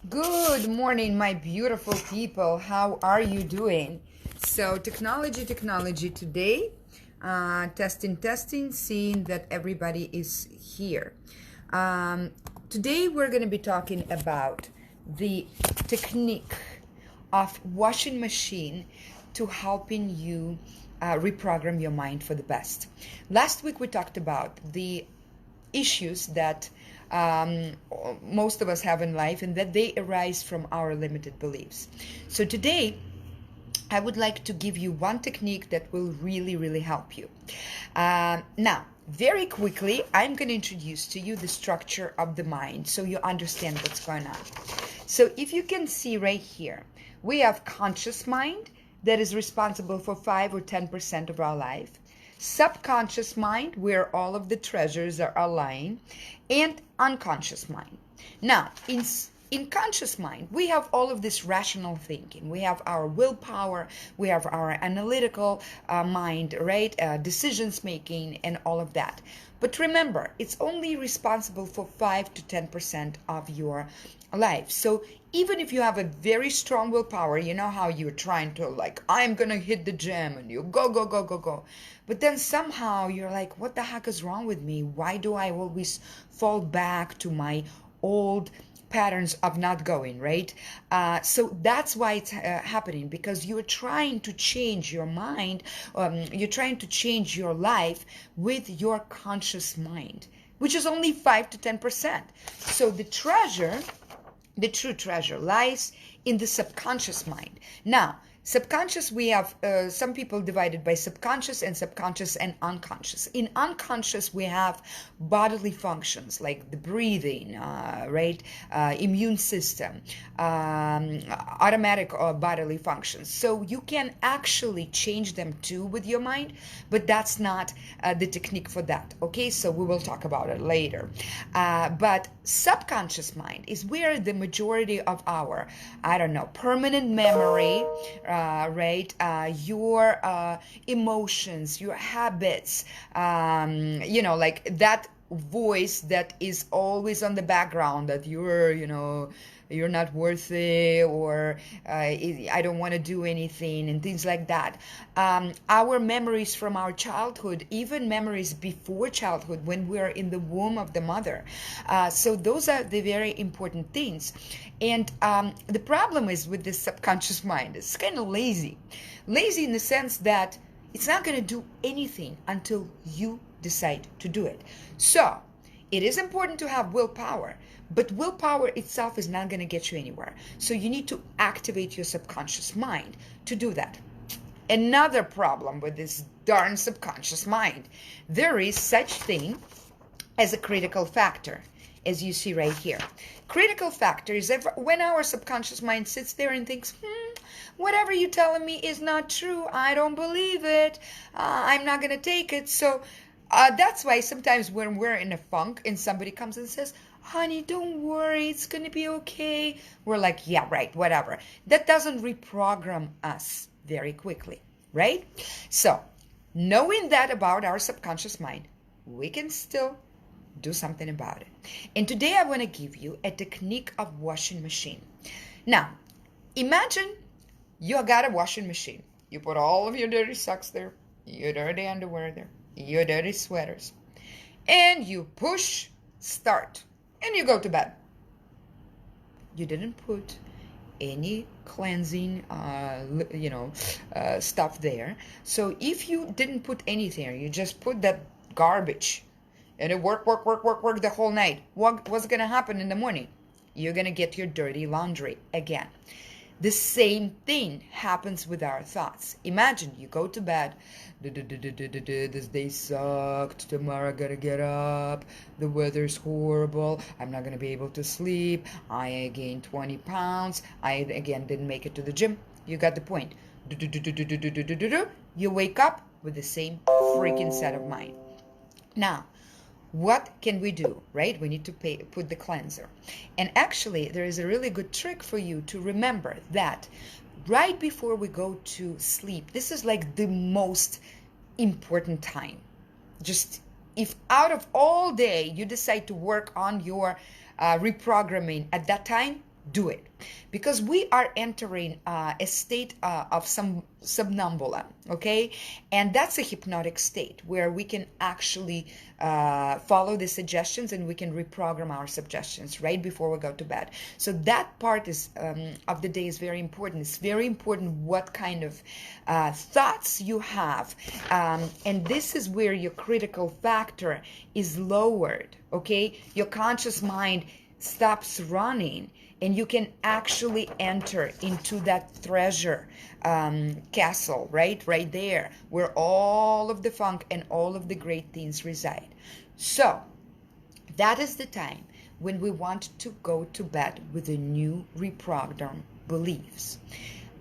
Good morning, my beautiful people. How are you doing? So, technology today. Testing, seeing that everybody is here. Um, Today, we're going to be talking about the technique of washing machine to helping you reprogram your mind for the best. Last week, we talked about the issues that um, most of us have in life and that they arise from our limited beliefs. So today, I would like to give you one technique that will really help you. Now, very quickly, I'm going to introduce to you the structure of the mind so you understand what's going on. So if you can see right here, we have conscious mind that is responsible for 5 or 10% of our life, subconscious mind where all of the treasures are lying, and unconscious mind. Now, in conscious mind, we have all of this rational thinking. We have our willpower, we have our analytical mind, right? Decisions making and all of that. But remember, it's only responsible for 5 to 10% of your life. So even if you have a very strong willpower, you know how you're trying to like, I'm going to hit the gym and you go. But then somehow you're like, what the heck is wrong with me? Why do I always fall back to my old patterns of not going, right? So that's why it's happening, because you're trying to change your mind, you're trying to change your life with your conscious mind, which is only 5 to 10%. So the true treasure lies in the subconscious mind. Now, subconscious, we have some people divided by subconscious and unconscious. In unconscious, we have bodily functions like the breathing, right? Immune system, automatic bodily functions. So you can actually change them too with your mind, but that's not the technique for that. Okay, so we will talk about it later. But subconscious mind is where the majority of our, I don't know, permanent memory, right? Your emotions, your habits, like that voice that is always on the background that you're not worthy, or I don't want to do anything, and things like that. Our memories from our childhood, even memories before childhood when we're in the womb of the mother. So those are the very important things. And the problem is with this subconscious mind, it's kind of lazy. Lazy in the sense that it's not going to do anything until you decide to do it. So it is important to have willpower, but willpower itself is not going to get you anywhere. So you need to activate your subconscious mind to do that. Another problem with this darn subconscious mind, there is such thing as a critical factor, as you see right here. Critical factor is when our subconscious mind sits there and thinks, whatever you're telling me is not true. I don't believe it. I'm not going to take it. So that's why sometimes when we're in a funk and somebody comes and says, honey, don't worry, it's going to be okay, we're like, yeah, right, whatever. That doesn't reprogram us very quickly, right? So knowing that about our subconscious mind, we can still do something about it. And today I want to give you a technique of washing machine. Now, imagine you got a washing machine. You put all of your dirty socks there, your dirty underwear there, your dirty sweaters, and you push start, and you go to bed. You didn't put any cleansing stuff there. So if you didn't put anything, you just put that garbage and it work the whole night, what's gonna happen in the morning? You're gonna get your dirty laundry again. The same thing happens with our thoughts. Imagine you go to bed, this day sucked, tomorrow I gotta get up, the weather's horrible, I'm not gonna be able to sleep, I gained 20 pounds, I again didn't make it to the gym. You got the point. You wake up with the same freaking set of mind. Now, what can we do, right? We need to put the cleanser. And actually, there is a really good trick for you to remember that right before we go to sleep, this is like the most important time. Just if out of all day you decide to work on your reprogramming at that time, do it, because we are entering a state of some somnambula, okay? And that's a hypnotic state where we can actually follow the suggestions, and we can reprogram our suggestions right before we go to bed. So that part is of the day is very important. It's very important what kind of thoughts you have, and this is where your critical factor is lowered, okay? Your conscious mind stops running, and you can actually enter into that treasure castle, right there, where all of the funk and all of the great things reside. So that is the time when we want to go to bed with a new reprogrammed beliefs.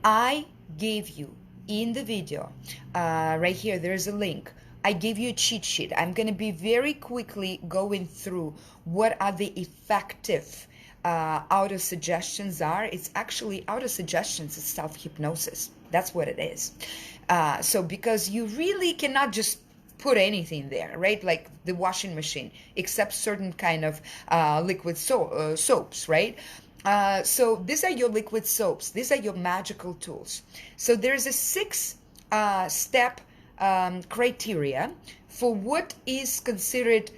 I gave you in the video, right here, there's a link. I gave you a cheat sheet. I'm going to be very quickly going through what are the effective auto suggestions are. It's actually auto suggestions, it's self-hypnosis. That's what it is. So because you really cannot just put anything there, right? Like the washing machine, except certain kind of liquid soaps, right? So these are your liquid soaps. These are your magical tools. So there's a 6-step criteria for what is considered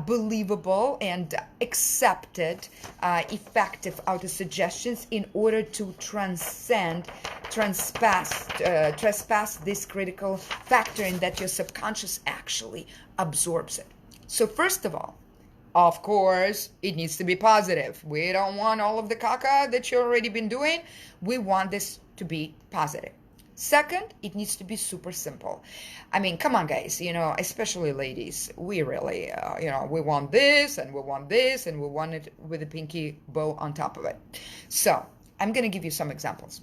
believable and accepted effective auto suggestions in order to trespass this critical factor, in that your subconscious actually absorbs it. So first of course, it needs to be positive. We don't want all of the caca that you've already been doing. We want this to be positive. Second, it needs to be super simple. I mean, come on, guys, especially ladies, we really, we want this, and we want this, and we want it with a pinky bow on top of it. So I'm going to give you some examples.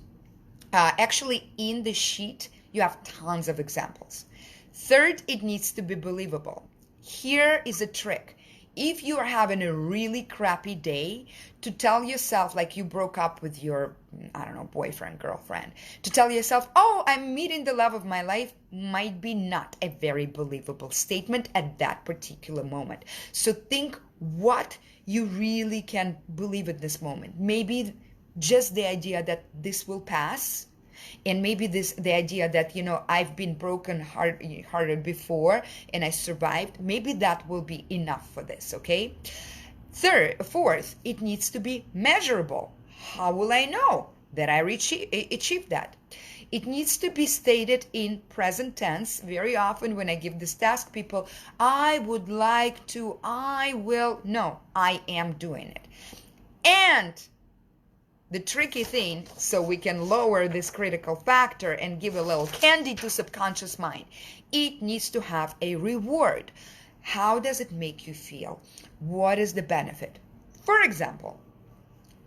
Actually, in the sheet, you have tons of examples. Third, it needs to be believable. Here is a trick. If you are having a really crappy day, to tell yourself, like you broke up with your, boyfriend, girlfriend, to tell yourself, oh, I'm meeting the love of my life, might be not a very believable statement at that particular moment. So think what you really can believe at this moment. Maybe just the idea that this will pass. And maybe the idea that, I've been broken hearted before and I survived, maybe that will be enough for this, okay? Fourth, it needs to be measurable. How will I know that I achieved that? It needs to be stated in present tense. Very often when I give this task, people, I would like to, I will. No, I am doing it. And the tricky thing, so we can lower this critical factor and give a little candy to subconscious mind, it needs to have a reward. How does it make you feel? What is the benefit? For example,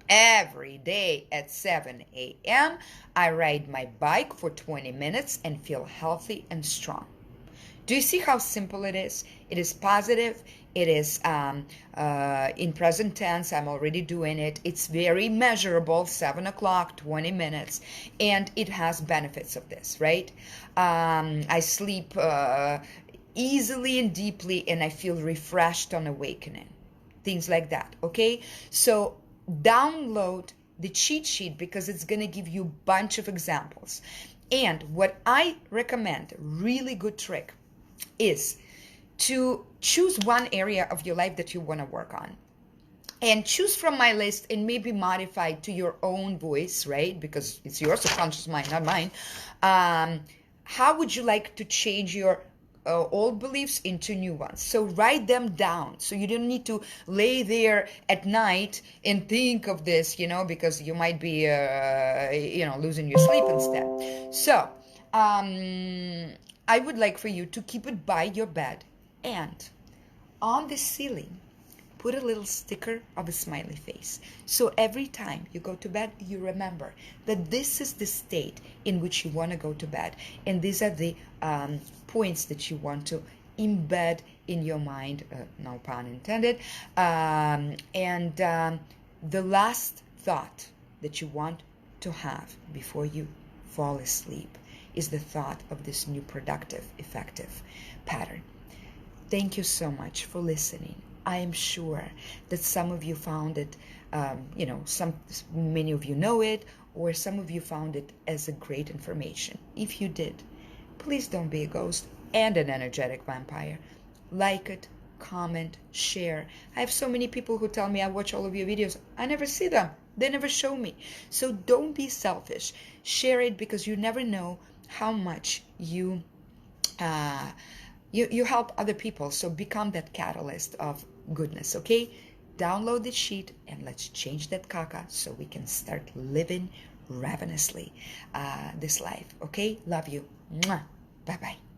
every day at 7 a.m., I ride my bike for 20 minutes and feel healthy and strong. Do you see how simple it is? It is positive. It is in present tense. I'm already doing it. It's very measurable, 7 o'clock, 20 minutes, and it has benefits of this, right? I sleep easily and deeply, and I feel refreshed on awakening. Things like that, okay? So download the cheat sheet because it's going to give you a bunch of examples. And what I recommend, really good trick, is to choose one area of your life that you want to work on, and choose from my list and maybe modify to your own voice, right? Because it's your subconscious mind, not mine. How would you like to change your old beliefs into new ones? So write them down, so you don't need to lay there at night and think of this, because you might be losing your sleep instead. So I would like for you to keep it by your bed, and on the ceiling put a little sticker of a smiley face. So every time you go to bed, you remember that this is the state in which you want to go to bed, and these are the points that you want to embed in your mind, no pun intended. The last thought that you want to have before you fall asleep is the thought of this new productive, effective pattern. Thank you so much for listening. I am sure that some of you found it, many of you know it, or some of you found it as a great information. If you did, please don't be a ghost and an energetic vampire. Like it, comment, share. I have so many people who tell me I watch all of your videos. I never see them. They never show me. So don't be selfish. Share it, because you never know how much you help other people. So become that catalyst of goodness, okay? Download the sheet and let's change that caca so we can start living ravenously this life, okay? Love you. Mwah. Bye-bye.